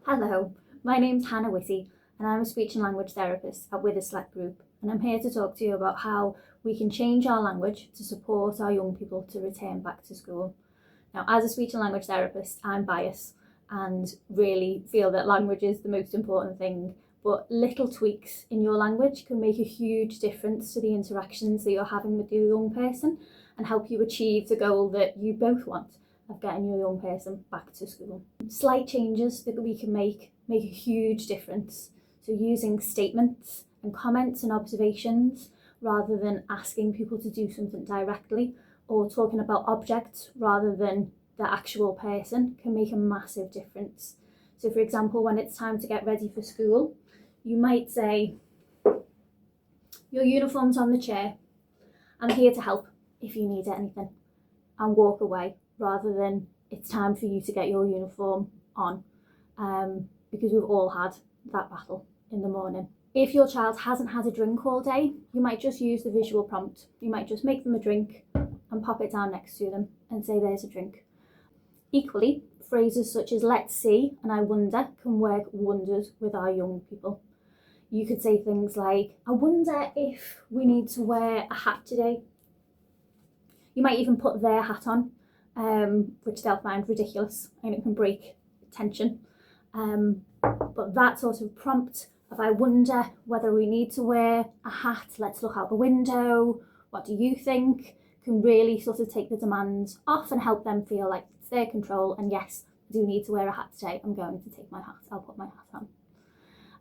Hello, my name's Hannah Witty and I'm a speech and language therapist at Witty Group, and I'm here to talk to you about how we can change our language to support our young people to return back to school. Now, as a speech and language therapist, I'm biased and really feel that language is the most important thing, but little tweaks in your language can make a huge difference to the interactions that you're having with your young person and help you achieve the goal that you both want of getting your young person back to school. Slight changes that we can make a huge difference. So using statements and comments and observations rather than asking people to do something directly, or talking about objects rather than the actual person, can make a massive difference. So for example, when it's time to get ready for school, you might say, "Your uniform's on the chair. I'm here to help if you need anything," and walk away, rather than "It's time for you to get your uniform on," because we've all had that battle in the morning. If your child hasn't had a drink all day, you might just use the visual prompt. You might just make them a drink and pop it down next to them and say, "There's a drink." Equally, phrases such as "let's see" and "I wonder" can work wonders with our young people. You could say things like, "I wonder if we need to wear a hat today." You might even put their hat on, which they'll find ridiculous, and it can break tension. But that sort of prompt of "I wonder whether we need to wear a hat, let's look out the window, what do you think?" can really sort of take the demands off and help them feel like it's their control, and yes, I do need to wear a hat today, I'm going to take my hat, I'll put my hat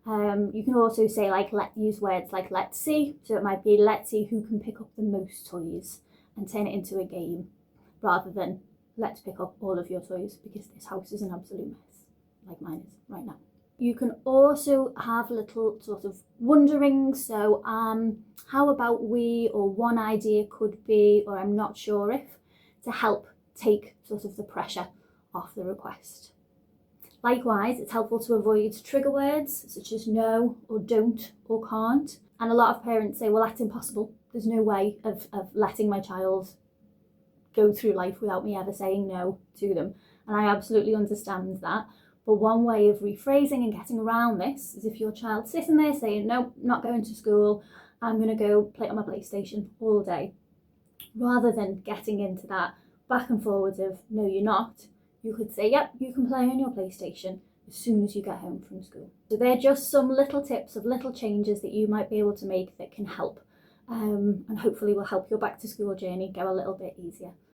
on. You can also say use words like "let's see," so it might be "let's see who can pick up the most toys," and turn it into a game rather than "let's pick up all of your toys because this house is an absolute mess," like mine is right now. You can also have little sort of wonderings. So how about we, or "one idea could be," or "I'm not sure if," to help take sort of the pressure off the request. Likewise, it's helpful to avoid trigger words such as "no" or "don't" or "can't." And a lot of parents say, "Well, that's impossible. There's no way of letting my child go through life without me ever saying no to them." And I absolutely understand that. But one way of rephrasing and getting around this is if your child's sitting there saying, "No, not going to school, I'm going to go play on my PlayStation all day." Rather than getting into that back and forwards of "no, you're not," you could say, "Yep, you can play on your PlayStation as soon as you get home from school." So they're just some little tips of little changes that you might be able to make that can help, and hopefully will help your back to school journey go a little bit easier.